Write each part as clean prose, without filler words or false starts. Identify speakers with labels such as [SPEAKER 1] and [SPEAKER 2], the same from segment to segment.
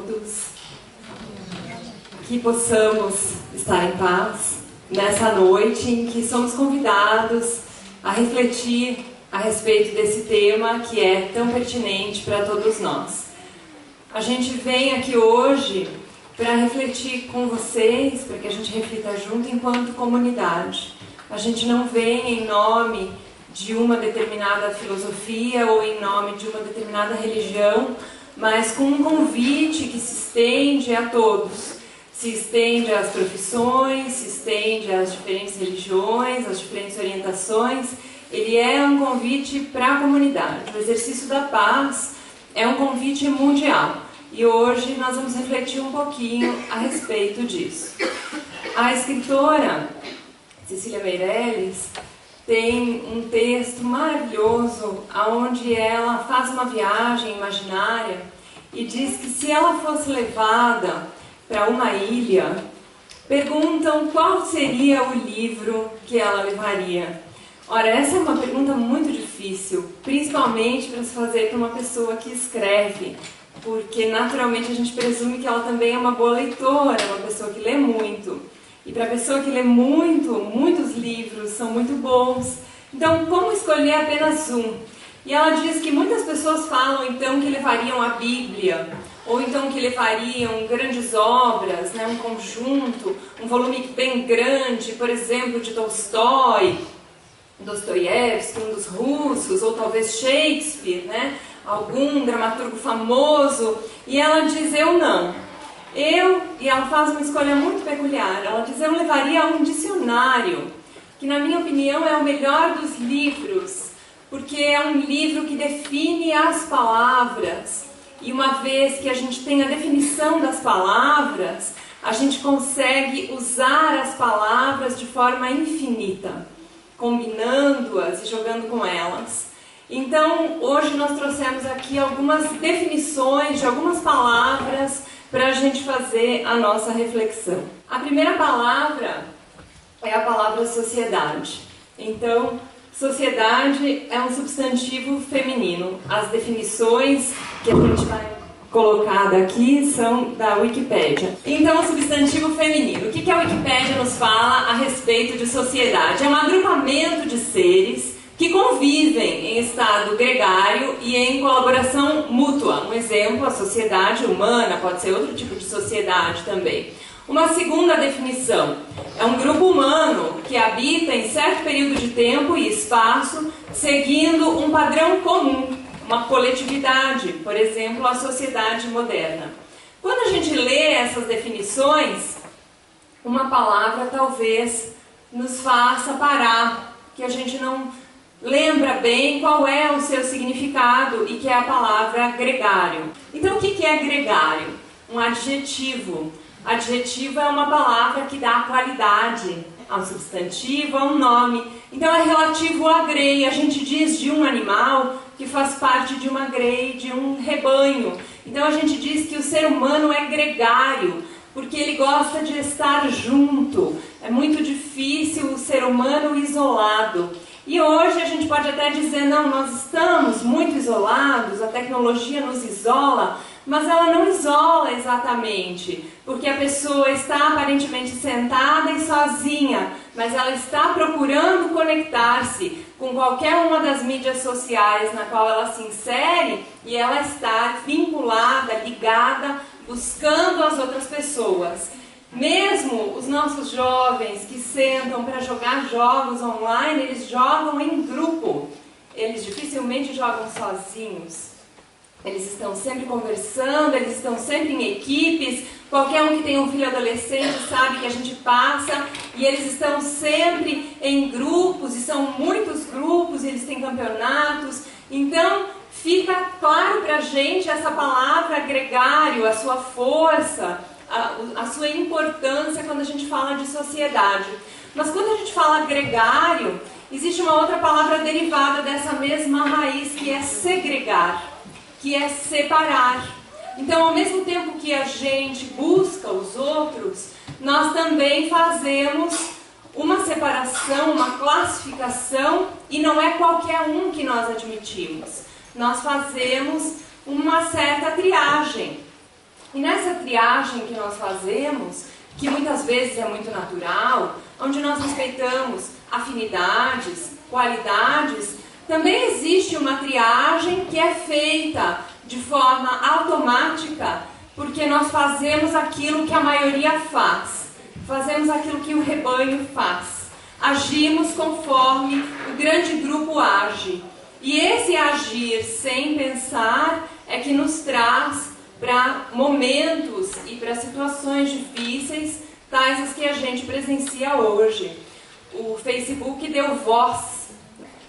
[SPEAKER 1] todos, que possamos estar em paz nessa noite em que somos convidados a refletir a respeito desse tema que é tão pertinente para todos nós. A gente vem aqui hoje para refletir com vocês, para que a gente reflita junto enquanto comunidade. A gente não vem em nome de uma determinada filosofia ou em nome de uma determinada religião, mas com um convite que se estende a todos. Se estende às profissões, se estende às diferentes religiões, às diferentes orientações. Ele é um convite para a comunidade. O exercício da paz é um convite mundial. E hoje nós vamos refletir um pouquinho a respeito disso. A escritora Cecília Meirelles tem um texto maravilhoso onde ela faz uma viagem imaginária e diz que se ela fosse levada para uma ilha, perguntam qual seria o livro que ela levaria. Ora, essa é uma pergunta muito difícil, principalmente para se fazer para uma pessoa que escreve, porque naturalmente a gente presume que ela também é uma boa leitora, uma pessoa que lê muito. E para a pessoa que lê muito, muitos livros são muito bons. Então, como escolher apenas um? E ela diz que muitas pessoas falam então que levariam a Bíblia, ou então que levariam grandes obras, né, um conjunto, um volume bem grande, por exemplo, de Tolstói, Dostoiévski, um dos russos, ou talvez Shakespeare, né, algum dramaturgo famoso. E ela diz, eu não. E ela faz uma escolha muito peculiar. Ela diz, eu levaria um dicionário, que na minha opinião é o melhor dos livros, porque é um livro que define as palavras. E uma vez que a gente tem a definição das palavras, a gente consegue usar as palavras de forma infinita, combinando-as e jogando com elas. Então, hoje nós trouxemos aqui algumas definições de algumas palavras para a gente fazer a nossa reflexão. A primeira palavra é a palavra sociedade. Então, sociedade é um substantivo feminino. As definições que a gente vai colocar daqui são da Wikipédia. Então, o substantivo feminino. O que a Wikipédia nos fala a respeito de sociedade? É um agrupamento de seres que convivem em estado gregário e em colaboração mútua. Um exemplo, a sociedade humana, pode ser outro tipo de sociedade também. Uma segunda definição, é um grupo humano que habita em certo período de tempo e espaço, seguindo um padrão comum, uma coletividade, por exemplo, a sociedade moderna. Quando a gente lê essas definições, uma palavra talvez nos faça parar, que a gente não lembra bem qual é o seu significado e que é a palavra gregário. Então, o que é gregário? Um adjetivo. Adjetivo é uma palavra que dá qualidade ao substantivo, a um nome. Então, é relativo à grei. A gente diz de um animal que faz parte de uma grei, de um rebanho. Então, a gente diz que o ser humano é gregário, porque ele gosta de estar junto. É muito difícil o ser humano isolado. E hoje a gente pode até dizer, não, nós estamos muito isolados, a tecnologia nos isola, mas ela não isola exatamente, porque a pessoa está aparentemente sentada e sozinha, mas ela está procurando conectar-se com qualquer uma das mídias sociais na qual ela se insere e ela está vinculada, ligada, buscando as outras pessoas. Mesmo os nossos jovens que sentam para jogar jogos online, eles jogam em grupo. Eles dificilmente jogam sozinhos. Eles estão sempre conversando, eles estão sempre em equipes. Qualquer um que tem um filho adolescente sabe que a gente passa. E eles estão sempre em grupos, e são muitos grupos, e eles têm campeonatos. Então, fica claro para a gente essa palavra gregário, a sua força, a sua importância quando a gente fala de sociedade. Mas quando a gente fala gregário, existe uma outra palavra derivada dessa mesma raiz, que é segregar, que é separar. Então, ao mesmo tempo que a gente busca os outros, nós também fazemos uma separação, uma classificação, e não é qualquer um que nós admitimos. Nós fazemos uma certa triagem. E nessa triagem que nós fazemos, que muitas vezes é muito natural, onde nós respeitamos afinidades, qualidades, também existe uma triagem que é feita de forma automática, porque nós fazemos aquilo que a maioria faz, fazemos aquilo que o rebanho faz, agimos conforme o grande grupo age. E esse agir sem pensar é que nos traz para momentos e para situações difíceis, tais as que a gente presencia hoje. O Facebook deu voz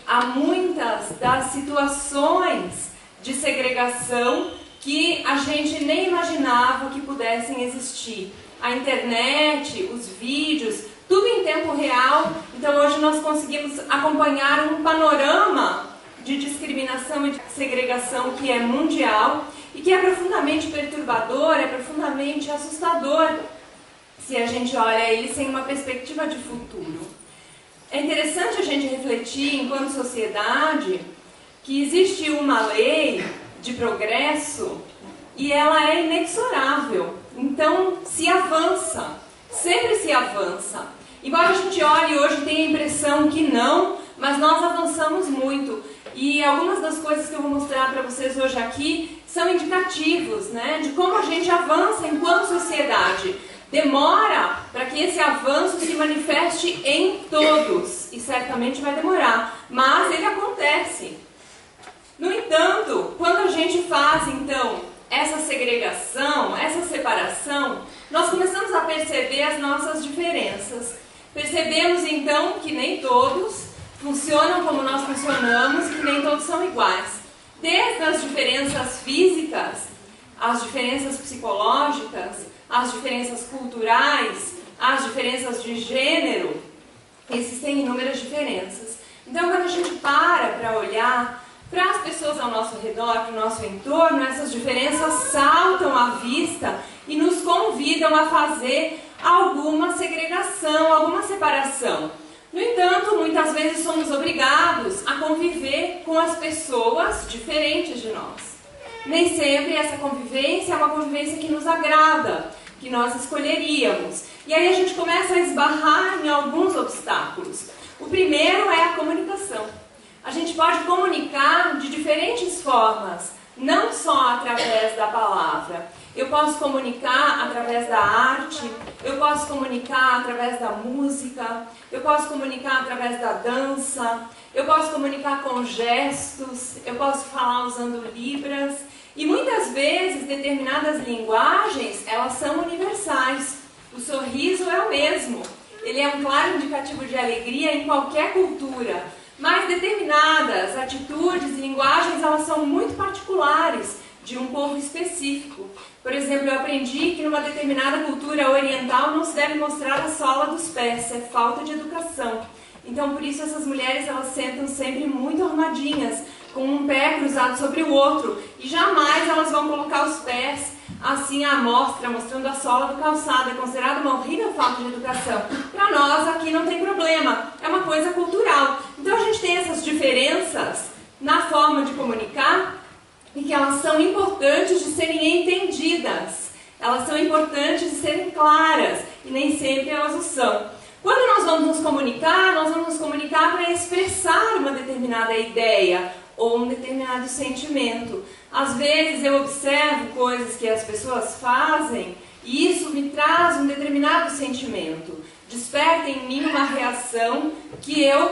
[SPEAKER 1] a muitas das situações de segregação que a gente nem imaginava que pudessem existir. A internet, os vídeos, tudo em tempo real. Então hoje nós conseguimos acompanhar um panorama de discriminação e de segregação que é mundial e que é profundamente perturbador, é profundamente assustador se a gente olha ele sem uma perspectiva de futuro. É interessante a gente refletir, enquanto sociedade, que existe uma lei de progresso e ela é inexorável. Então se avança, sempre se avança. Embora a gente olhe hoje e tenha a impressão que não, mas nós avançamos muito. E algumas das coisas que eu vou mostrar para vocês hoje aqui são indicativos, né, de como a gente avança enquanto sociedade. Demora para que esse avanço se manifeste em todos, e certamente vai demorar, mas ele acontece. No entanto, quando a gente faz, então, essa segregação, essa separação, nós começamos a perceber as nossas diferenças. Percebemos, então, que nem todos funcionam como nós funcionamos e que nem todos são iguais. Desde as diferenças físicas, as diferenças psicológicas, as diferenças culturais, as diferenças de gênero, existem inúmeras diferenças. Então, quando a gente para olhar para as pessoas ao nosso redor, para o nosso entorno, essas diferenças saltam à vista e nos convidam a fazer alguma segregação, alguma separação. No entanto, muitas vezes somos obrigados a conviver com as pessoas diferentes de nós. Nem sempre essa convivência é uma convivência que nos agrada, que nós escolheríamos. E aí a gente começa a esbarrar em alguns obstáculos. O primeiro é a comunicação. A gente pode comunicar de diferentes formas, não só através da palavra. Eu posso comunicar através da arte, eu posso comunicar através da música, eu posso comunicar através da dança, eu posso comunicar com gestos, eu posso falar usando libras. E muitas vezes determinadas linguagens, elas são universais. O sorriso é o mesmo, ele é um claro indicativo de alegria em qualquer cultura. Mas determinadas atitudes e linguagens, elas são muito particulares de um povo específico. Por exemplo, eu aprendi que numa determinada cultura oriental não se deve mostrar a sola dos pés, é falta de educação. Então, por isso, essas mulheres elas sentam sempre muito arrumadinhas, com um pé cruzado sobre o outro, e jamais elas vão colocar os pés assim à mostra, mostrando a sola do calçado. É considerada uma horrível falta de educação. Para nós, aqui não tem problema, é uma coisa cultural. Então, a gente tem essas diferenças na forma de comunicar, e que elas são importantes de serem entendidas, elas são importantes de serem claras, e nem sempre elas o são. Quando nós vamos nos comunicar para expressar uma determinada ideia ou um determinado sentimento. Às vezes eu observo coisas que as pessoas fazem e isso me traz um determinado sentimento, desperta em mim uma reação que eu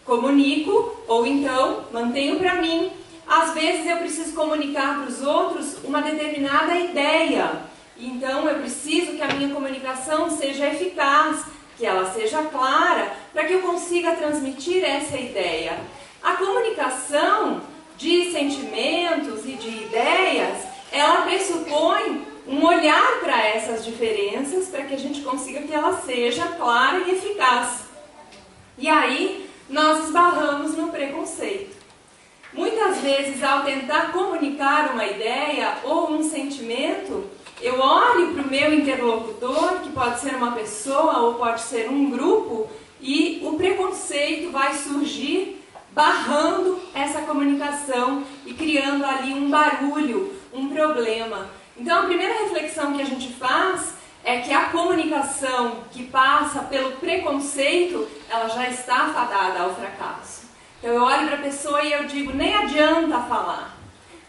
[SPEAKER 1] comunico ou então mantenho para mim. Às vezes eu preciso comunicar para os outros uma determinada ideia, então eu preciso que a minha comunicação seja eficaz, que ela seja clara, para que eu consiga transmitir essa ideia. A comunicação de sentimentos e de ideias, ela pressupõe um olhar para essas diferenças, para que a gente consiga que ela seja clara e eficaz. E aí, nós esbarramos no preconceito. Muitas vezes, ao tentar comunicar uma ideia ou um sentimento, eu olho para o meu interlocutor, que pode ser uma pessoa ou pode ser um grupo, e o preconceito vai surgir barrando essa comunicação e criando ali um barulho, um problema. Então, a primeira reflexão que a gente faz é que a comunicação que passa pelo preconceito, ela já está fadada ao fracasso. Então, eu olho para a pessoa e eu digo, nem adianta falar,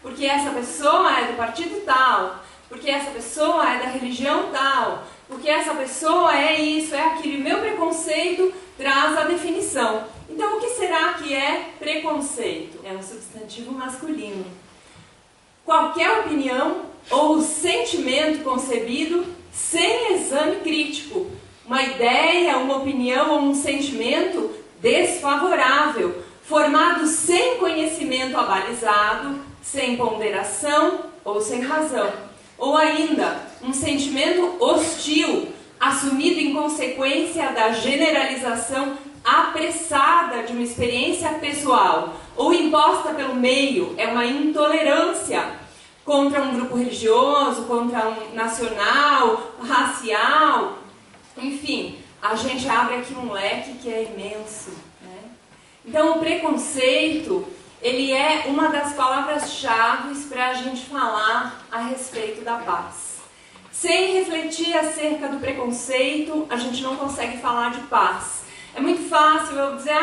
[SPEAKER 1] porque essa pessoa é do partido tal, porque essa pessoa é da religião tal, porque essa pessoa é isso, é aquilo. E meu preconceito traz a definição. Então, o que será que é preconceito? É um substantivo masculino. Qualquer opinião ou sentimento concebido sem exame crítico. Uma ideia, uma opinião ou um sentimento desfavorável, formado sem conhecimento abalizado, sem ponderação ou sem razão. Ou ainda, um sentimento hostil, assumido em consequência da generalização apressada de uma experiência pessoal, ou imposta pelo meio, é uma intolerância contra um grupo religioso, contra um nacional, racial, enfim, a gente abre aqui um leque que é imenso, né? Então, o preconceito, ele é uma das palavras-chave para a gente falar a respeito da paz. Sem refletir acerca do preconceito, a gente não consegue falar de paz. É muito fácil eu dizer,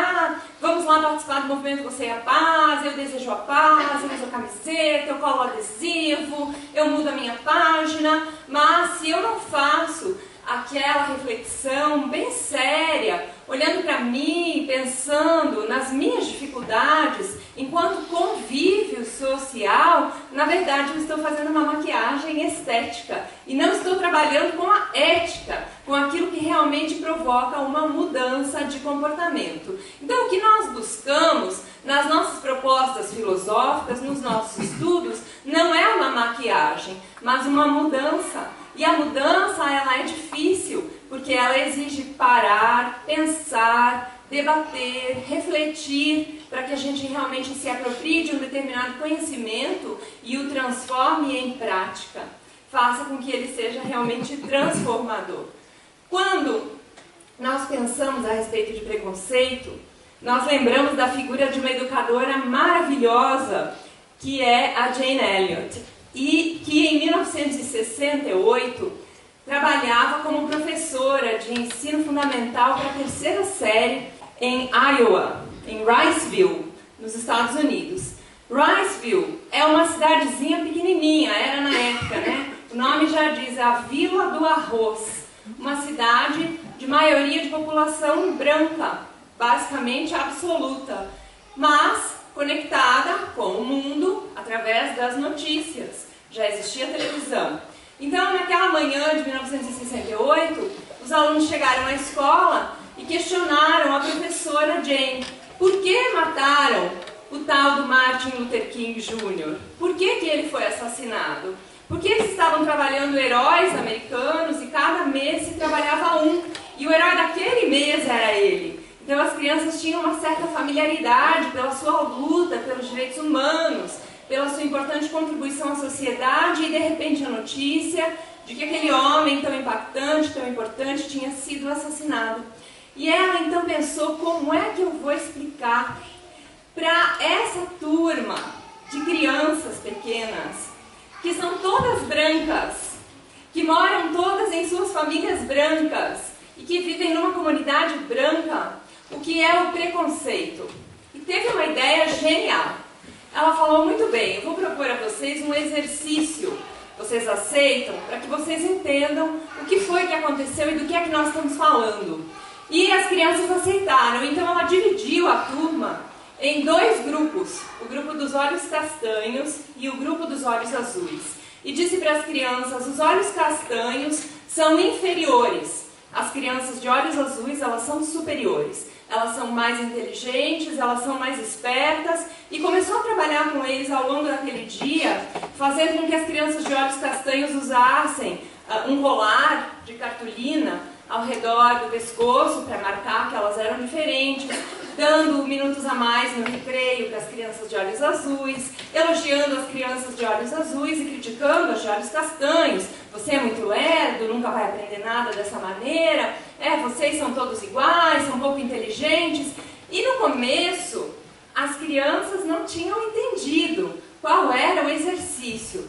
[SPEAKER 1] vamos lá participar do movimento Você e a Paz, eu desejo a paz, eu uso camiseta, eu colo adesivo, eu mudo a minha página, mas se eu não faço aquela reflexão bem séria, olhando para mim, pensando nas minhas dificuldades, enquanto convívio social, na verdade eu estou fazendo uma maquiagem estética e não estou trabalhando com a ética, com aquilo que realmente provoca uma mudança de comportamento. Então, o que nós buscamos nas nossas propostas filosóficas, nos nossos estudos, não é uma maquiagem, mas uma mudança. E a mudança, ela é difícil, porque ela exige parar, pensar, debater, refletir, para que a gente realmente se aproprie de um determinado conhecimento e o transforme em prática. Faça com que ele seja realmente transformador. Quando nós pensamos a respeito de preconceito, nós lembramos da figura de uma educadora maravilhosa, que é a Jane Elliott, e que em 1968 trabalhava como professora de ensino fundamental para a terceira série em Iowa, em Riceville, nos Estados Unidos. Riceville é uma cidadezinha pequenininha, era na época, né? O nome já diz, a Vila do Arroz, uma cidade de maioria de população branca, basicamente absoluta, mas conectada com o mundo através das notícias. Já existia televisão. Então, naquela manhã de 1968, os alunos chegaram à escola e questionaram a professora Jane por que mataram o tal do Martin Luther King Jr. Por que ele foi assassinado? Porque eles estavam trabalhando heróis americanos e cada mês se trabalhava um. E o herói daquele mês era ele. Então as crianças tinham uma certa familiaridade pela sua luta pelos direitos humanos, pela sua importante contribuição à sociedade e de repente a notícia de que aquele homem tão impactante, tão importante, tinha sido assassinado. E ela então pensou, como é que eu vou explicar para essa turma de crianças pequenas, que são todas brancas, que moram todas em suas famílias brancas e que vivem numa comunidade branca, o que é o preconceito? E teve uma ideia genial. Ela falou, muito bem, eu vou propor a vocês um exercício. Vocês aceitam? Para que vocês entendam o que foi que aconteceu e do que é que nós estamos falando. E as crianças aceitaram. Então ela dividiu a turma em dois grupos. O grupo dos olhos castanhos e o grupo dos olhos azuis. E disse para as crianças, os olhos castanhos são inferiores. As crianças de olhos azuis, elas são superiores. Elas são mais inteligentes, elas são mais espertas, e começou a trabalhar com eles ao longo daquele dia, fazendo com que as crianças de olhos castanhos usassem um colar de cartolina ao redor do pescoço para marcar que elas eram diferentes, dando minutos a mais no recreio para as crianças de olhos azuis, elogiando as crianças de olhos azuis e criticando as de olhos castanhos. Você é muito lerdo, nunca vai aprender nada dessa maneira, vocês são todos iguais, são pouco inteligentes. E no começo, as crianças não tinham entendido qual era o exercício.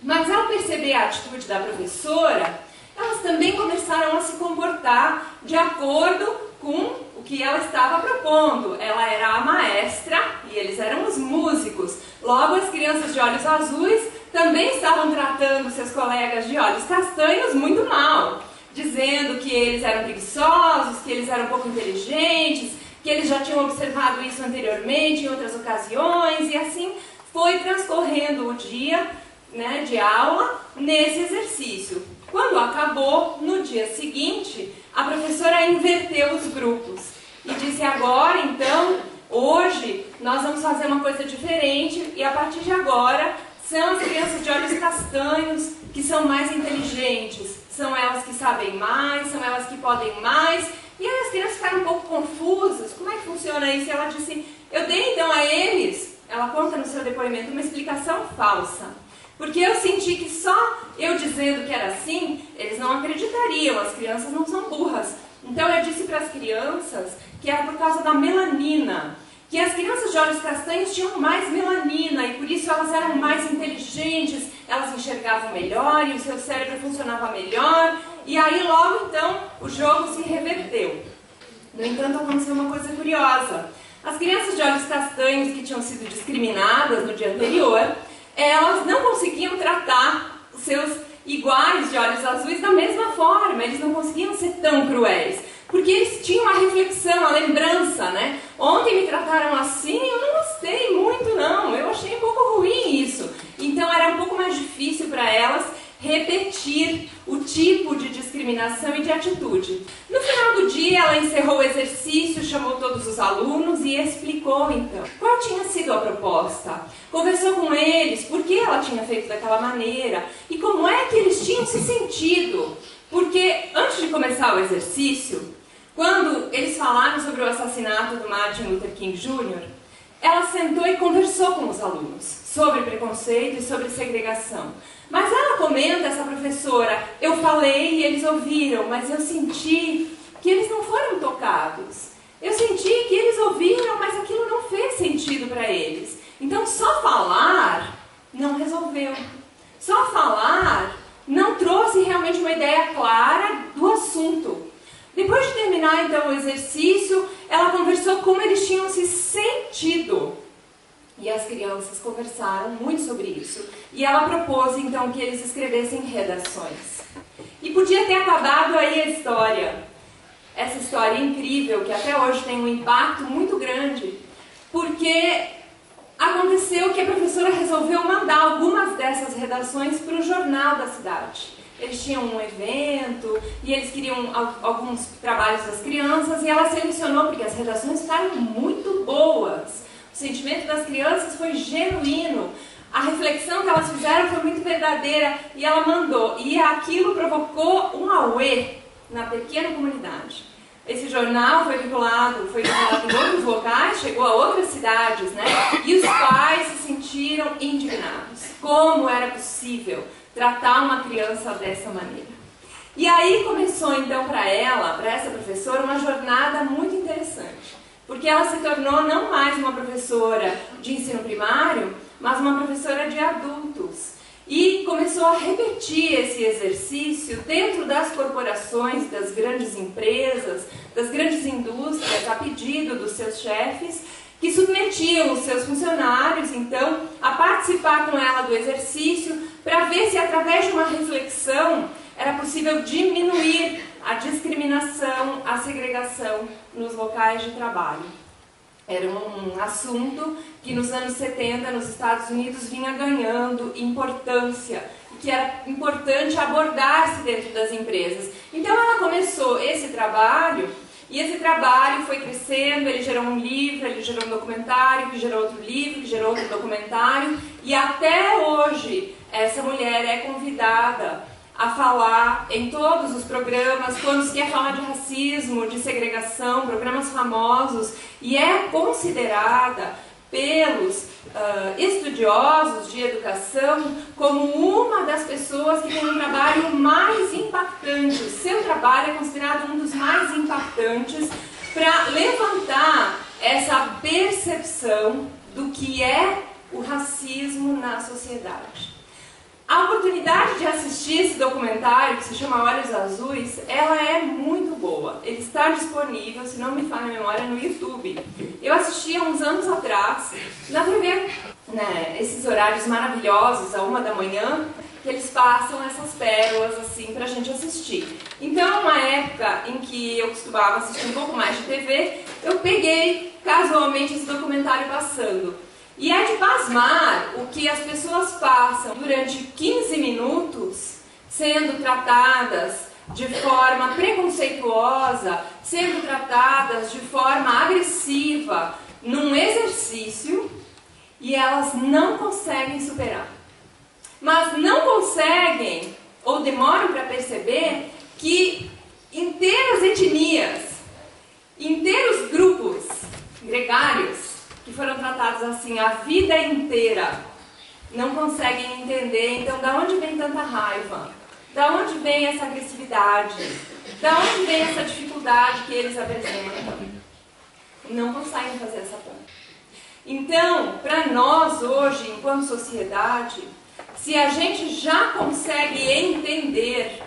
[SPEAKER 1] Mas ao perceber a atitude da professora, elas também começaram a se comportar de acordo com o que ela estava propondo. Ela era a maestra e eles eram os músicos. Logo, as crianças de olhos azuis também estavam tratando seus colegas de olhos castanhos muito mal, dizendo que eles eram preguiçosos, que eles eram pouco inteligentes, que eles já tinham observado isso anteriormente em outras ocasiões, e assim foi transcorrendo o dia, né, de aula nesse exercício. Quando acabou, no dia seguinte, a professora inverteu os grupos e disse: agora, então, hoje, nós vamos fazer uma coisa diferente e a partir de agora são as crianças de olhos castanhos que são mais inteligentes, são elas que sabem mais, são elas que podem mais. E aí as crianças ficaram um pouco confusas. Como é que funciona isso? E ela disse: eu dei então a eles, ela conta no seu depoimento, uma explicação falsa. Porque eu senti que só eu dizendo que era assim, eles não acreditariam, as crianças não são burras. Então eu disse para as crianças que era por causa da melanina, que as crianças de olhos castanhos tinham mais melanina e por isso elas eram mais inteligentes, elas enxergavam melhor e o seu cérebro funcionava melhor. E aí logo então o jogo se reverteu. No entanto, aconteceu uma coisa curiosa. As crianças de olhos castanhos que tinham sido discriminadas no dia anterior, elas não conseguiam tratar os seus iguais de olhos azuis da mesma forma, eles não conseguiam ser tão cruéis, porque eles tinham a reflexão, a lembrança, né? Ontem me trataram assim, eu não gostei muito não, eu achei um pouco ruim isso. Então era um pouco mais difícil para elas repetir o tipo de discriminação e de atitude. No final do dia, ela encerrou o exercício, chamou todos os alunos e explicou, então, qual tinha sido a proposta. Conversou com eles, por que ela tinha feito daquela maneira e como é que eles tinham se sentido. Porque, antes de começar o exercício, quando eles falaram sobre o assassinato do Martin Luther King Jr., ela sentou e conversou com os alunos sobre preconceito e sobre segregação. Mas ela comenta, essa professora, eu falei e eles ouviram, mas eu senti que eles não foram tocados. Eu senti que eles ouviram, mas aquilo não fez sentido para eles. Então só falar não resolveu. Só falar não trouxe realmente uma ideia clara do assunto. Depois de terminar então o exercício, ela conversou como eles tinham se sentido. E as crianças conversaram muito sobre isso. E ela propôs, então, que eles escrevessem redações. E podia ter acabado aí a história. Essa história incrível, que até hoje tem um impacto muito grande, porque aconteceu que a professora resolveu mandar algumas dessas redações para o jornal da cidade. Eles tinham um evento e eles queriam alguns trabalhos das crianças e ela selecionou, porque as redações ficaram muito boas. O sentimento das crianças foi genuíno, a reflexão que elas fizeram foi muito verdadeira e ela mandou. E aquilo provocou um auê na pequena comunidade. Esse jornal foi vinculado em outros locais, chegou a outras cidades, né? E os pais se sentiram indignados. Como era possível tratar uma criança dessa maneira? E aí começou então para essa professora, uma jornada muito interessante. Porque ela se tornou não mais uma professora de ensino primário, mas uma professora de adultos. E começou a repetir esse exercício dentro das corporações, das grandes empresas, das grandes indústrias, a pedido dos seus chefes, que submetiam os seus funcionários, então, a participar com ela do exercício, para ver se através de uma reflexão era possível diminuir a discriminação, a segregação nos locais de trabalho. Era um assunto que nos anos 70, nos Estados Unidos, vinha ganhando importância, que era importante abordar-se dentro das empresas. Então ela começou esse trabalho, e esse trabalho foi crescendo, ele gerou um livro, ele gerou um documentário, que gerou outro livro, que gerou outro documentário, e até hoje essa mulher é convidada a falar em todos os programas, quando se quer falar de racismo, de segregação, programas famosos, e é considerada pelos estudiosos de educação como uma das pessoas que tem um trabalho mais impactante. Seu trabalho é considerado um dos mais impactantes para levantar essa percepção do que é o racismo na sociedade. A oportunidade de assistir esse documentário, que se chama Olhos Azuis, ela é muito boa. Ele está disponível, se não me falha a memória, no YouTube. Eu assisti há uns anos atrás, na TV, né, esses horários maravilhosos, à 1h, que eles passam essas pérolas assim pra gente assistir. Então, uma época em que eu costumava assistir um pouco mais de TV, eu peguei casualmente esse documentário passando. E é de pasmar o que as pessoas passam durante 15 minutos sendo tratadas de forma preconceituosa, sendo tratadas de forma agressiva num exercício, e elas não conseguem superar. Mas não conseguem, ou demoram para perceber, que inteiras etnias, inteiros grupos gregários, que foram tratados assim a vida inteira, não conseguem entender, então, da onde vem tanta raiva? Da onde vem essa agressividade? Da onde vem essa dificuldade que eles apresentam? Não conseguem fazer essa ponte. Então, para nós hoje, enquanto sociedade, se a gente já consegue entender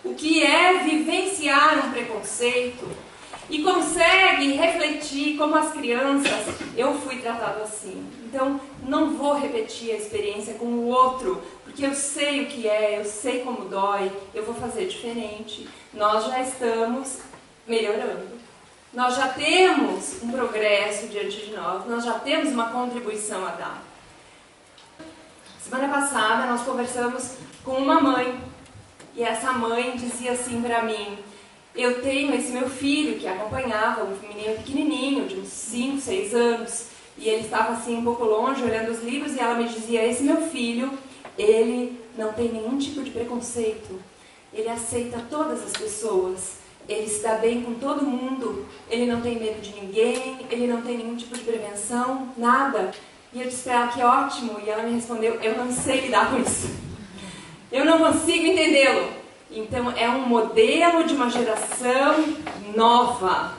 [SPEAKER 1] o que é vivenciar um preconceito e consegue refletir como as crianças, eu fui tratado assim, então não vou repetir a experiência com o outro, porque eu sei o que é, eu sei como dói, eu vou fazer diferente. Nós já estamos melhorando. Nós já temos um progresso diante de nós já temos uma contribuição a dar. Semana passada nós conversamos com uma mãe, e essa mãe dizia assim para mim: eu tenho esse meu filho que acompanhava, um menino pequenininho, de uns 5, 6 anos, e ele estava assim um pouco longe olhando os livros, e ela me dizia: esse meu filho, ele não tem nenhum tipo de preconceito, ele aceita todas as pessoas, ele se dá bem com todo mundo, ele não tem medo de ninguém, ele não tem nenhum tipo de prevenção, nada. E eu disse para ela: que ótimo, e ela me respondeu: eu não sei lidar com isso, eu não consigo entendê-lo. Então é um modelo de uma geração nova,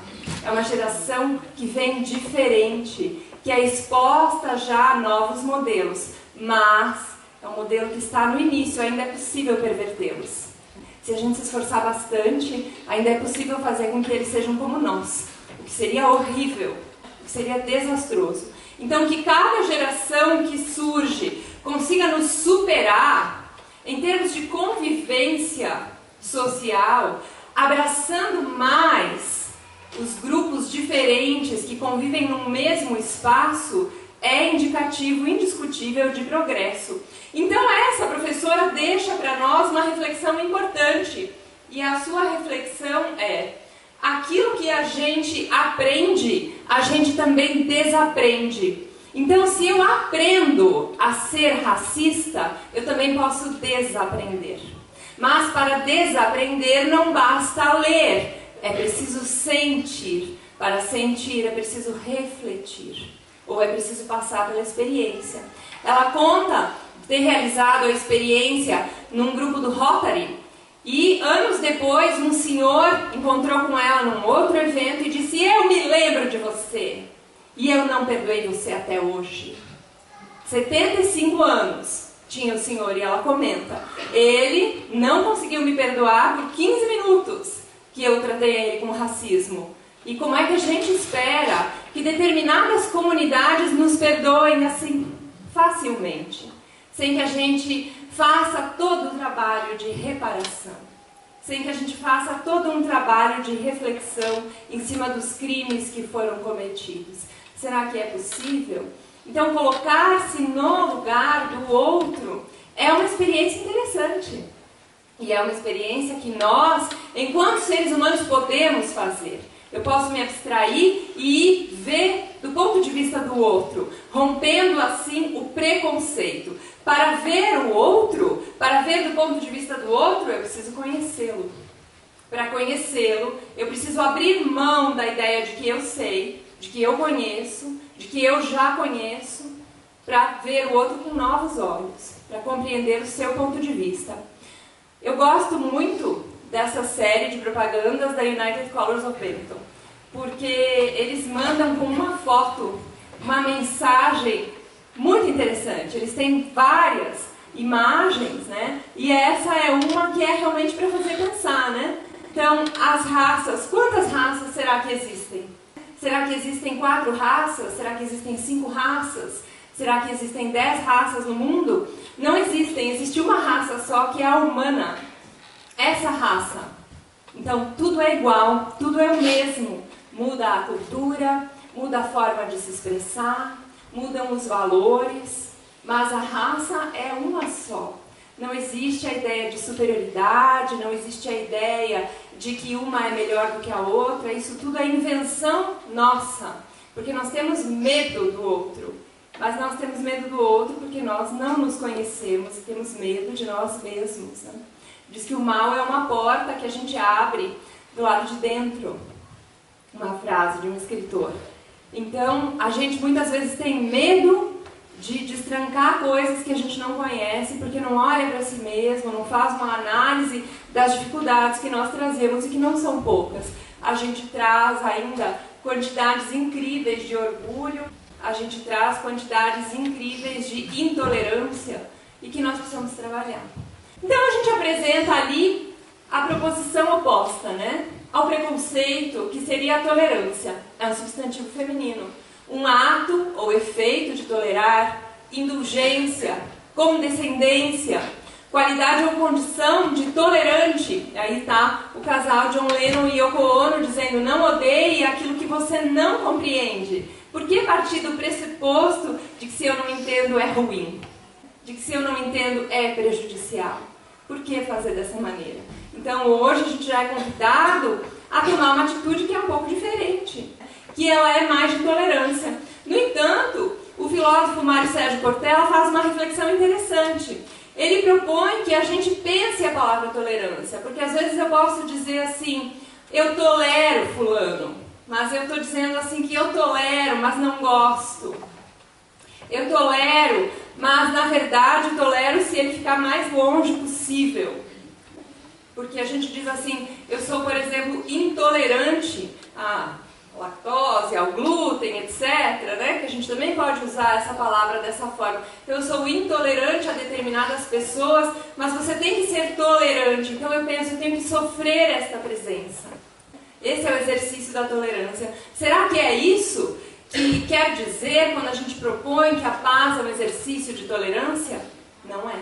[SPEAKER 1] é uma geração que vem diferente, que é exposta já a novos modelos, mas é um modelo que está no início, ainda é possível pervertê-los. Se a gente se esforçar bastante, ainda é possível fazer com que eles sejam como nós, o que seria horrível, o que seria desastroso. Então, que cada geração que surge consiga nos superar em termos de convivência social, abraçando mais os grupos diferentes que convivem no mesmo espaço, é indicativo indiscutível de progresso. Então, essa professora deixa para nós uma reflexão importante, e a sua reflexão é: aquilo que a gente aprende, a gente também desaprende. Então, se eu aprendo a ser racista, eu também posso desaprender. Mas para desaprender não basta ler, é preciso sentir. Para sentir é preciso refletir, ou é preciso passar pela experiência. Ela conta ter realizado a experiência num grupo do Rotary, e anos depois um senhor encontrou com ela num outro evento e disse: eu me lembro de você, e eu não perdoei você até hoje. 75 anos tinha o senhor, e ela comenta: ele não conseguiu me perdoar por 15 minutos que eu tratei ele com racismo. E como é que a gente espera que determinadas comunidades nos perdoem assim facilmente, sem que a gente faça todo o trabalho de reparação, sem que a gente faça todo um trabalho de reflexão em cima dos crimes que foram cometidos? Será que é possível? Então, colocar-se no lugar do outro é uma experiência interessante. E é uma experiência que nós, enquanto seres humanos, podemos fazer. Eu posso me abstrair e ver do ponto de vista do outro, rompendo assim o preconceito. Para ver o outro, para ver do ponto de vista do outro, eu preciso conhecê-lo. Para conhecê-lo, eu preciso abrir mão da ideia de que eu sei, de que eu conheço, de que eu já conheço, para ver o outro com novos olhos, para compreender o seu ponto de vista. Eu gosto muito dessa série de propagandas da United Colors of Benetton, porque eles mandam com uma foto uma mensagem muito interessante. Eles têm várias, imagens, né? E essa é uma que é realmente para fazer pensar, né? Então, as raças, quantas raças será que existem? Será que existem 4 raças? Será que existem 5 raças? Será que existem 10 raças no mundo? Não existem, existe uma raça só, que é a humana. Essa raça. Então, tudo é igual, tudo é o mesmo. Muda a cultura, muda a forma de se expressar, mudam os valores, mas a raça é uma só. Não existe a ideia de superioridade, não existe a ideia de que uma é melhor do que a outra. Isso tudo é invenção nossa, porque nós temos medo do outro. Mas nós temos medo do outro porque nós não nos conhecemos e temos medo de nós mesmos, né? Diz que o mal é uma porta que a gente abre do lado de dentro. Uma frase de um escritor. Então, a gente muitas vezes tem medo de destrancar coisas que a gente não conhece, porque não olha para si mesmo, não faz uma análise das dificuldades que nós trazemos e que não são poucas. A gente traz ainda quantidades incríveis de orgulho, a gente traz quantidades incríveis de intolerância e que nós precisamos trabalhar. Então a gente apresenta ali a proposição oposta, né? Ao preconceito, que seria a tolerância. É um substantivo feminino. Um ato ou efeito de tolerar, indulgência, condescendência, qualidade ou condição de tolerante. Aí está o casal John Lennon e Yoko Ono dizendo: não odeie aquilo que você não compreende. Por que partir do pressuposto de que se eu não entendo é ruim? De que se eu não entendo é prejudicial? Por que fazer dessa maneira? Então hoje a gente já é convidado a tomar uma atitude que é um pouco diferente, que ela é mais de tolerância. No entanto, o filósofo Mário Sérgio Cortella faz uma reflexão interessante. Ele propõe que a gente pense a palavra tolerância, porque às vezes eu posso dizer assim: eu tolero fulano, mas eu estou dizendo assim que eu tolero, mas não gosto. Eu tolero, mas na verdade tolero se ele ficar mais longe possível. Porque a gente diz assim: eu sou, por exemplo, intolerante à lactose, ao glúten, etc., né? Que a gente também pode usar essa palavra dessa forma. Então, eu sou intolerante a determinadas pessoas, mas você tem que ser tolerante. Então, eu penso, eu tenho que sofrer esta presença. Esse é o exercício da tolerância. Será que é isso que quer dizer quando a gente propõe que a paz é um exercício de tolerância? Não é.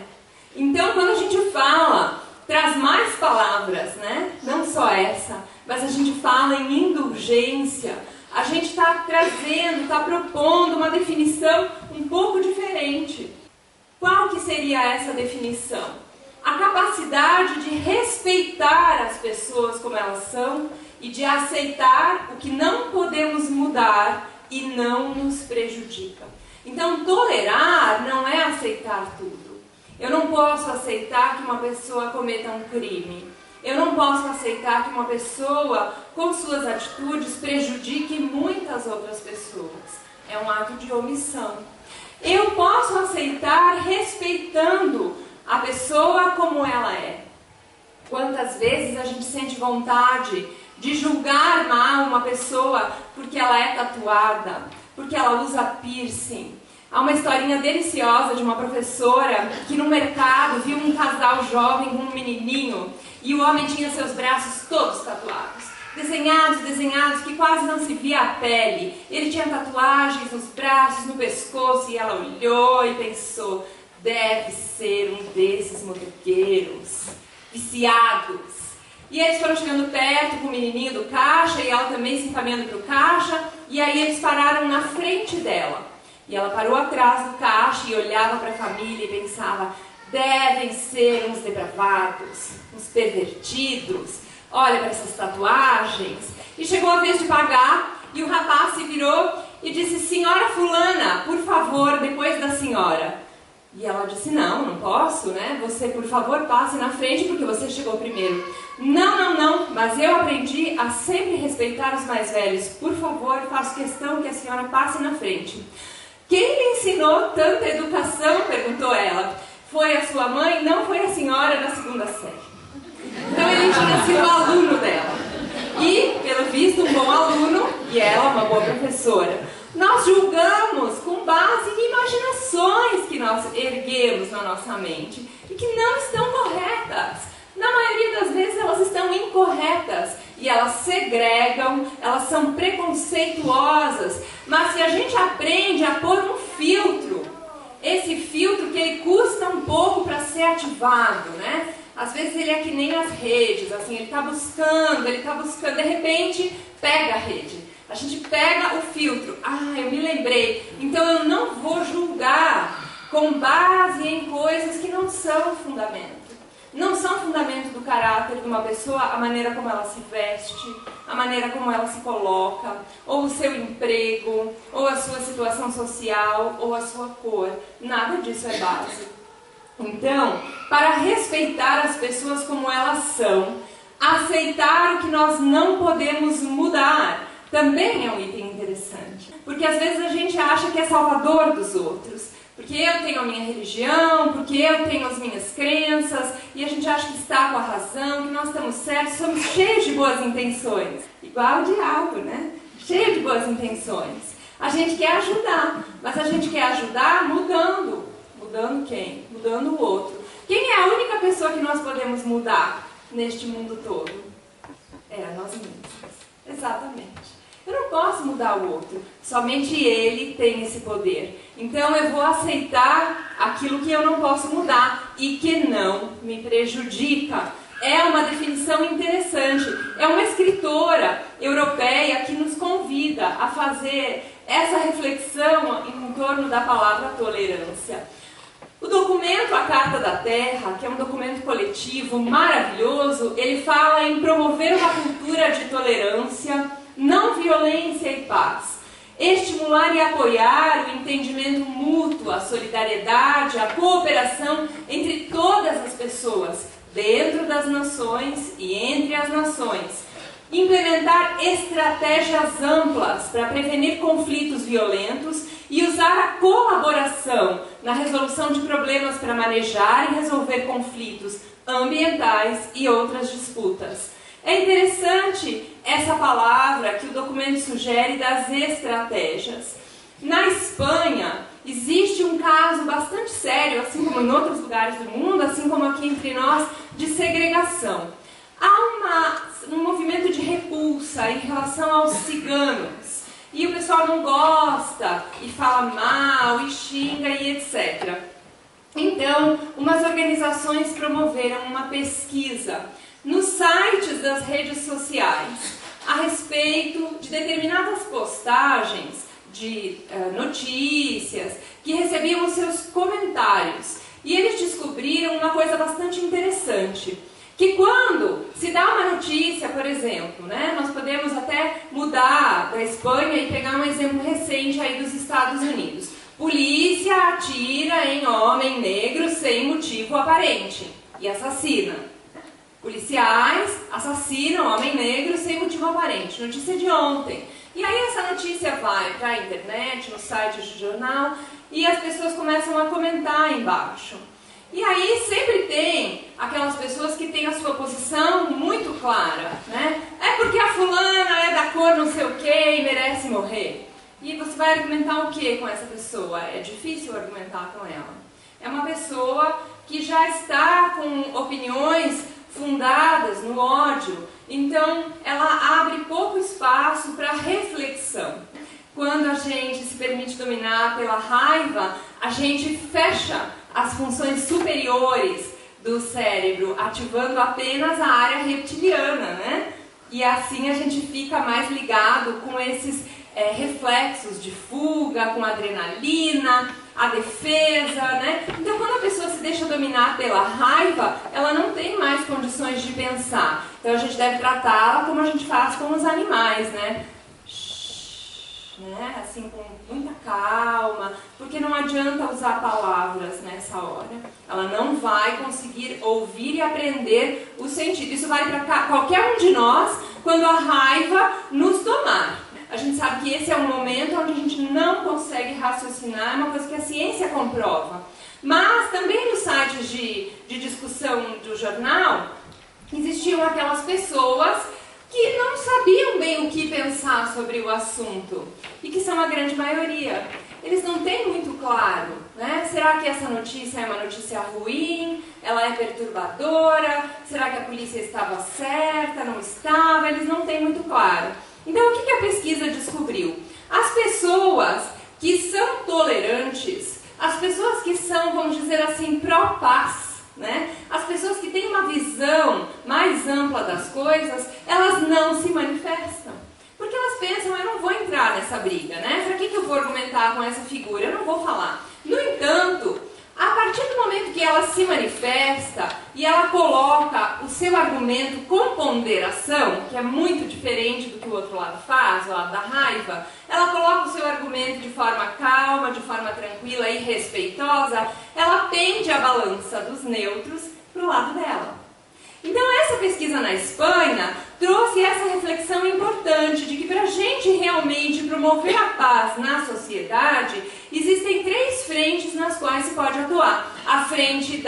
[SPEAKER 1] Então, quando a gente fala, traz mais palavras, né? Não só essa, mas a gente fala em indulgência. A gente está trazendo, está propondo uma definição um pouco diferente. Qual que seria essa definição? A capacidade de respeitar as pessoas como elas são e de aceitar o que não podemos mudar e não nos prejudica. Então, tolerar não é aceitar tudo. Eu não posso aceitar que uma pessoa cometa um crime. Eu não posso aceitar que uma pessoa, com suas atitudes, prejudique muitas outras pessoas. É um ato de omissão. Eu posso aceitar respeitando a pessoa como ela é. Quantas vezes a gente sente vontade de julgar mal uma pessoa porque ela é tatuada, porque ela usa piercing. Há uma historinha deliciosa de uma professora que no mercado viu um casal jovem com um menininho e o homem tinha seus braços todos tatuados, desenhados, que quase não se via a pele. Ele tinha tatuagens nos braços, no pescoço, e ela olhou e pensou: deve ser um desses motoqueiros viciados. E eles foram chegando perto com o menininho do caixa e ela também se encaminhando para o caixa, e aí eles pararam na frente dela. E ela parou atrás do caixa e olhava para a família e pensava: devem ser uns depravados, uns pervertidos, olha para essas tatuagens. E chegou a vez de pagar e o rapaz se virou e disse: senhora fulana, por favor, depois da senhora. E ela disse: não posso, né? Você, por favor, passe na frente porque você chegou primeiro. Não, mas eu aprendi a sempre respeitar os mais velhos. Por favor, faço questão que a senhora passe na frente. Quem lhe ensinou tanta educação? Perguntou ela. Foi a sua mãe? Não, foi a senhora da segunda série. Então ele tinha sido aluno dela. E, pelo visto, um bom aluno, e ela uma boa professora. Nós julgamos com base em imaginações que nós erguemos na nossa mente e que não estão corretas. Na maioria das vezes elas estão incorretas e elas segregam, elas são preconceituosas. Mas se a gente aprende a pôr um filtro, esse filtro que ele custa um pouco para ser ativado, né? Às vezes ele é que nem as redes, assim, ele está buscando, de repente pega a rede. A gente pega o filtro, eu me lembrei, então eu não vou julgar com base em coisas que não são fundamento. Não são fundamento do caráter de uma pessoa, a maneira como ela se veste, a maneira como ela se coloca, ou o seu emprego, ou a sua situação social, ou a sua cor. Nada disso é base. Então, para respeitar as pessoas como elas são, aceitar o que nós não podemos mudar, também é um item interessante. Porque às vezes a gente acha que é salvador dos outros. Porque eu tenho a minha religião, porque eu tenho as minhas crenças, e a gente acha que está com a razão, que nós estamos certos, somos cheios de boas intenções. Igual o diabo, né? Cheio de boas intenções. A gente quer ajudar, mas a gente quer ajudar mudando. Mudando quem? Mudando o outro. Quem é a única pessoa que nós podemos mudar neste mundo todo? É nós mesmos. Exatamente. Eu não posso mudar o outro, somente ele tem esse poder. Então eu vou aceitar aquilo que eu não posso mudar e que não me prejudica. É uma definição interessante. É uma escritora europeia que nos convida a fazer essa reflexão em torno da palavra tolerância. O documento A Carta da Terra, que é um documento coletivo maravilhoso, ele fala em promover uma cultura de tolerância, não violência e paz. Estimular e apoiar o entendimento mútuo, a solidariedade, a cooperação entre todas as pessoas, dentro das nações e entre as nações. Implementar estratégias amplas para prevenir conflitos violentos e usar a colaboração na resolução de problemas para manejar e resolver conflitos ambientais e outras disputas. É interessante essa palavra que o documento sugere das estratégias. Na Espanha, existe um caso bastante sério, assim como em outros lugares do mundo, assim como aqui entre nós, de segregação. Há um movimento de repulsa em relação aos ciganos. E o pessoal não gosta, e fala mal, e xinga, e etc. Então, umas organizações promoveram uma pesquisa nos sites das redes sociais a respeito de determinadas postagens de notícias que recebiam os seus comentários. E eles descobriram uma coisa bastante interessante, que quando se dá uma notícia, por exemplo, né, nós podemos até mudar da Espanha e pegar um exemplo recente aí dos Estados Unidos. Polícia atira em homem negro sem motivo aparente e assassina. Policiais assassinam homem negro sem motivo aparente. Notícia de ontem. E aí essa notícia vai para a internet, no site de jornal, e as pessoas começam a comentar embaixo. E aí sempre tem aquelas pessoas que têm a sua posição muito clara, né? É porque a fulana é da cor não sei o que e merece morrer. E você vai argumentar o que com essa pessoa? É difícil argumentar com ela. É uma pessoa que já está com opiniões fundadas no ódio, então ela abre pouco espaço para reflexão. Quando a gente se permite dominar pela raiva, a gente fecha as funções superiores do cérebro, ativando apenas a área reptiliana, né? E assim a gente fica mais ligado com esses reflexos de fuga, com adrenalina, a defesa, né? Então quando a pessoa se deixa dominar pela raiva, ela não tem mais condições de pensar. Então a gente deve tratá-la como a gente faz com os animais, né? Né? Assim, com muita calma, porque não adianta usar palavras nessa hora. Ela não vai conseguir ouvir e aprender o sentido. Isso vale para qualquer um de nós quando a raiva nos tomar. A gente sabe que esse é um momento onde a gente não consegue raciocinar, é uma coisa que a ciência comprova. Mas também nos sites de discussão do jornal, existiam aquelas pessoas que não sabiam bem o que pensar sobre o assunto, e que são a grande maioria. Eles não têm muito claro, né? Será que essa notícia é uma notícia ruim? Ela é perturbadora? Será que a polícia estava certa? Não estava? Eles não têm muito claro. Então, o que a pesquisa descobriu? As pessoas que são tolerantes, as pessoas que são, vamos dizer assim, pró-paz, né? As pessoas que têm uma visão mais ampla das coisas, elas não se manifestam. Porque elas pensam, eu não vou entrar nessa briga, né? Para que eu vou argumentar com essa figura? Eu não vou falar. No entanto, a partir do momento que ela se manifesta e ela coloca o seu argumento com ponderação, que é muito diferente do que o outro lado faz, o lado da raiva, ela coloca o seu argumento de forma calma, de forma tranquila e respeitosa, ela pende a balança dos neutros para o lado dela. Então, essa pesquisa na Espanha trouxe essa reflexão importante de que para a gente realmente promover a paz na sociedade, existem 3 frentes nas quais se pode atuar. A frente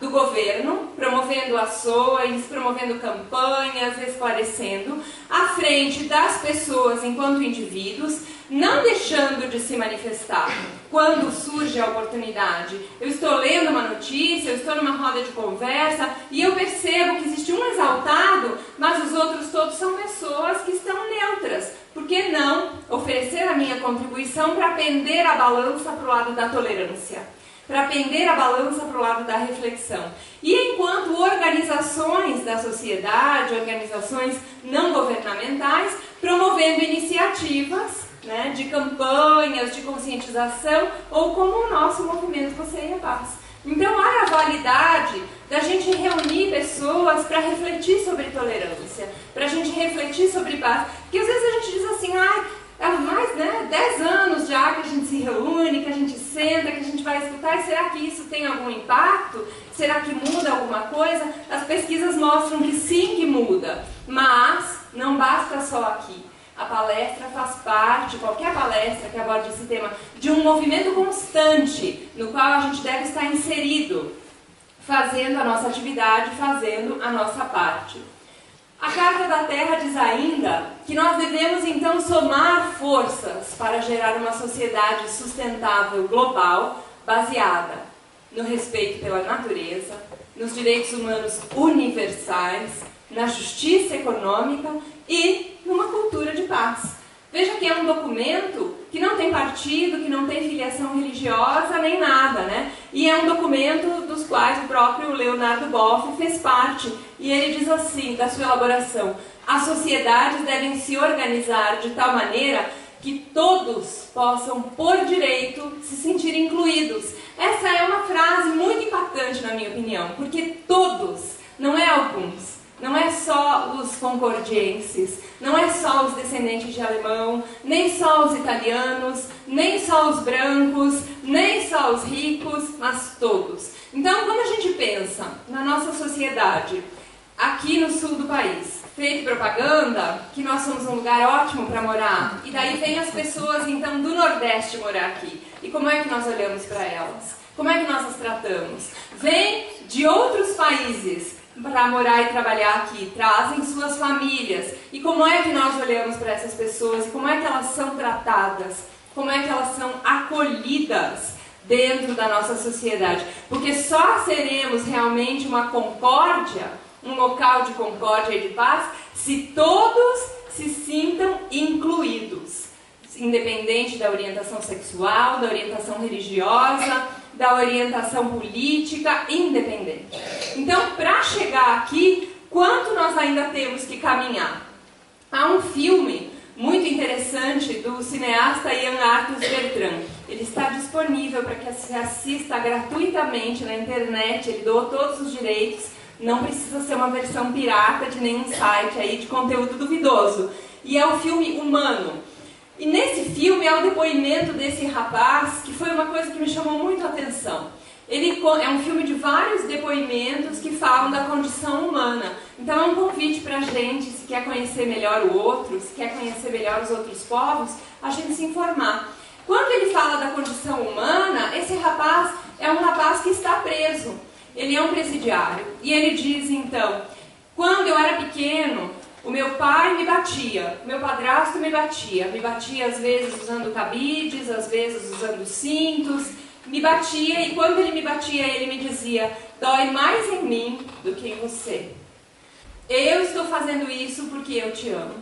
[SPEAKER 1] do governo, promovendo ações, promovendo campanhas, esclarecendo. A frente das pessoas enquanto indivíduos, não deixando de se manifestar quando surge a oportunidade. Eu estou lendo uma notícia, eu estou numa roda de conversa e eu percebo que existe um exaltado, mas os outros todos são pessoas que estão neutras. Por que não oferecer a minha contribuição para pender a balança para o lado da tolerância? Para pender a balança para o lado da reflexão. E enquanto organizações da sociedade, organizações não governamentais, promovendo iniciativas, né, de campanhas, de conscientização, ou como o nosso movimento Você e a Paz. Então, olha a validade da gente reunir pessoas para refletir sobre tolerância, para a gente refletir sobre paz. Porque às vezes a gente diz assim, há mais 10 anos já que a gente se reúne, que a gente senta, que a gente vai escutar, e será que isso tem algum impacto? Será que muda alguma coisa? As pesquisas mostram que sim, que muda, mas não basta só aqui. A palestra faz parte, qualquer palestra que aborde esse tema, de um movimento constante, no qual a gente deve estar inserido, fazendo a nossa atividade, fazendo a nossa parte. A Carta da Terra diz ainda que nós devemos então somar forças para gerar uma sociedade sustentável global, baseada no respeito pela natureza, nos direitos humanos universais, na justiça econômica e numa cultura de paz. Veja que é um documento que não tem partido, que não tem filiação religiosa, nem nada, né? E é um documento dos quais o próprio Leonardo Boff fez parte. E ele diz assim, da sua elaboração, as sociedades devem se organizar de tal maneira que todos possam, por direito, se sentir incluídos. Essa é uma frase muito impactante, na minha opinião, porque todos, não é alguns. Não é só os concordienses, não é só os descendentes de alemão, nem só os italianos, nem só os brancos, nem só os ricos, mas todos. Então, quando a gente pensa na nossa sociedade, aqui no sul do país, feito propaganda, que nós somos um lugar ótimo para morar, e daí vem as pessoas, então, do Nordeste morar aqui. E como é que nós olhamos para elas? Como é que nós as tratamos? Vêm de outros países para morar e trabalhar aqui, trazem suas famílias. E como é que nós olhamos para essas pessoas? E como é que elas são tratadas? Como é que elas são acolhidas dentro da nossa sociedade? Porque só seremos realmente uma concórdia, um local de concórdia e de paz, se todos se sintam incluídos, independente da orientação sexual, da orientação religiosa, da orientação política, independente. Então, para chegar aqui, quanto nós ainda temos que caminhar? Há um filme muito interessante do cineasta Ian Arthur Bertrand. Ele está disponível para que se assista gratuitamente na internet, ele doou todos os direitos, não precisa ser uma versão pirata de nenhum site aí de conteúdo duvidoso. E é o filme Humano. E nesse filme há o depoimento desse rapaz, que foi uma coisa que me chamou muito a atenção. Ele é um filme de vários depoimentos que falam da condição humana. Então é um convite para a gente, se quer conhecer melhor o outro, se quer conhecer melhor os outros povos, a gente se informar. Quando ele fala da condição humana, esse rapaz é um rapaz que está preso. Ele é um presidiário. E ele diz então, quando eu era pequeno, O meu pai me batia, o meu padrasto me batia às vezes usando cabides, às vezes usando cintos, me batia, e quando ele me batia, ele me dizia: dói mais em mim do que em você. Eu estou fazendo isso porque eu te amo.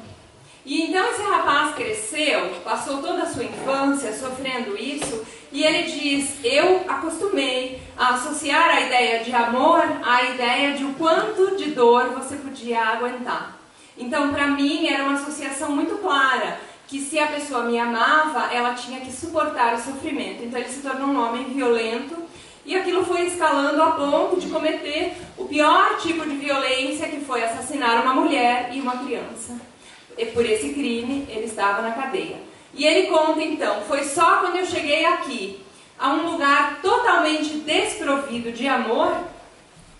[SPEAKER 1] E então esse rapaz cresceu, passou toda a sua infância sofrendo isso, e ele diz: eu acostumei a associar a ideia de amor à ideia de o quanto de dor você podia aguentar. Então, para mim, era uma associação muito clara, que se a pessoa me amava, ela tinha que suportar o sofrimento. Então ele se tornou um homem violento, e aquilo foi escalando a ponto de cometer o pior tipo de violência, que foi assassinar uma mulher e uma criança. E por esse crime, ele estava na cadeia. E ele conta então: foi só quando eu cheguei aqui, a um lugar totalmente desprovido de amor,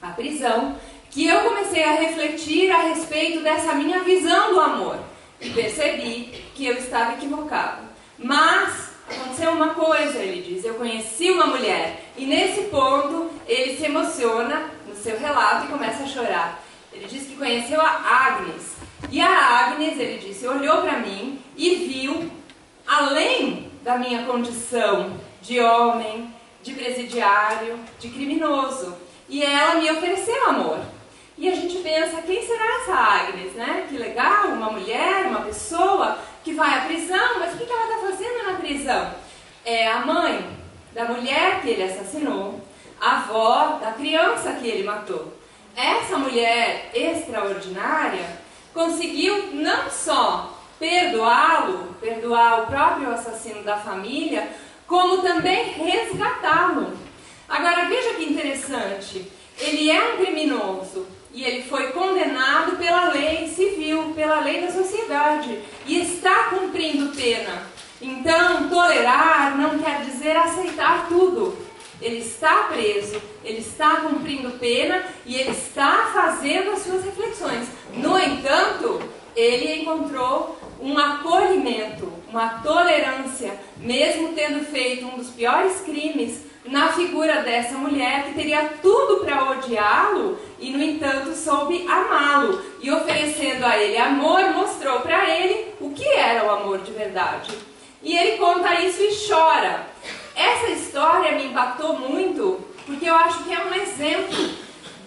[SPEAKER 1] a prisão, que eu comecei a refletir a respeito dessa minha visão do amor. E percebi que eu estava equivocado. Mas aconteceu uma coisa, ele diz: eu conheci uma mulher. E nesse ponto, ele se emociona no seu relato e começa a chorar. Ele diz que conheceu a Agnes. E a Agnes, ele disse, olhou para mim e viu, além da minha condição de homem, de presidiário, de criminoso. E ela me ofereceu amor. E a gente pensa: quem será essa Agnes, né? Que legal, uma mulher, uma pessoa que vai à prisão, mas o que ela está fazendo na prisão? É a mãe da mulher que ele assassinou, a avó da criança que ele matou. Essa mulher extraordinária conseguiu não só perdoá-lo, perdoar o próprio assassino da família, como também resgatá-lo. Agora veja que interessante, ele é um criminoso e ele foi condenado pela lei civil, pela lei da sociedade, e está cumprindo pena. Então, tolerar não quer dizer aceitar tudo. Ele está preso, ele está cumprindo pena e ele está fazendo as suas reflexões. No entanto, ele encontrou um acolhimento, uma tolerância, mesmo tendo feito um dos piores crimes, na figura dessa mulher que teria tudo para odiá-lo e, no entanto, soube amá-lo. E oferecendo a ele amor, mostrou para ele o que era o amor de verdade. E ele conta isso e chora. Essa história me impactou muito, porque eu acho que é um exemplo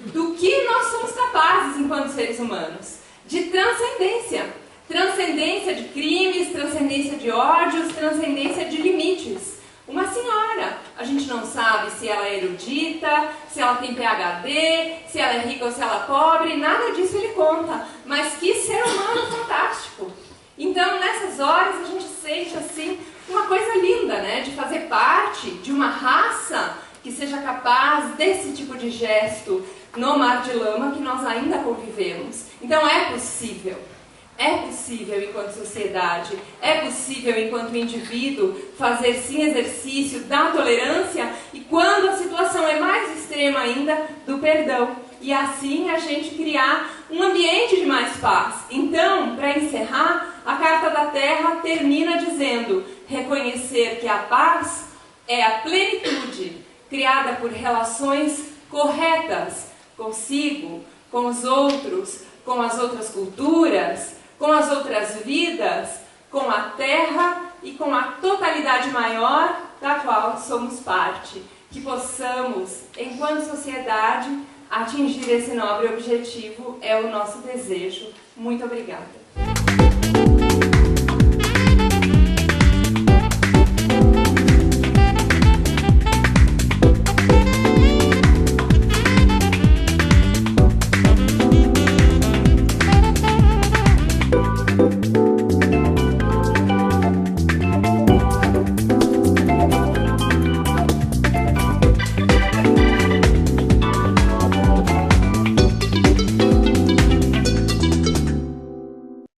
[SPEAKER 1] do que nós somos capazes enquanto seres humanos. De transcendência. Transcendência de crimes, transcendência de ódios, transcendência de limites. Uma senhora, a gente não sabe se ela é erudita, se ela tem PhD, se ela é rica ou se ela é pobre, nada disso ele conta. Mas que ser humano fantástico. Então, nessas horas, a gente sente assim uma coisa linda, né? De fazer parte de uma raça que seja capaz desse tipo de gesto no mar de lama que nós ainda convivemos. Então é possível enquanto sociedade, é possível enquanto indivíduo fazer sim exercício da tolerância e, quando a situação é mais extrema ainda, do perdão. E assim a gente criar um ambiente de mais paz. Então, para encerrar, a Carta da Terra termina dizendo: reconhecer que a paz é a plenitude criada por relações corretas consigo, com os outros, com as outras culturas, com as outras vidas, com a Terra e com a totalidade maior da qual somos parte. Que possamos, enquanto sociedade, atingir esse nobre objetivo é o nosso desejo. Muito obrigada.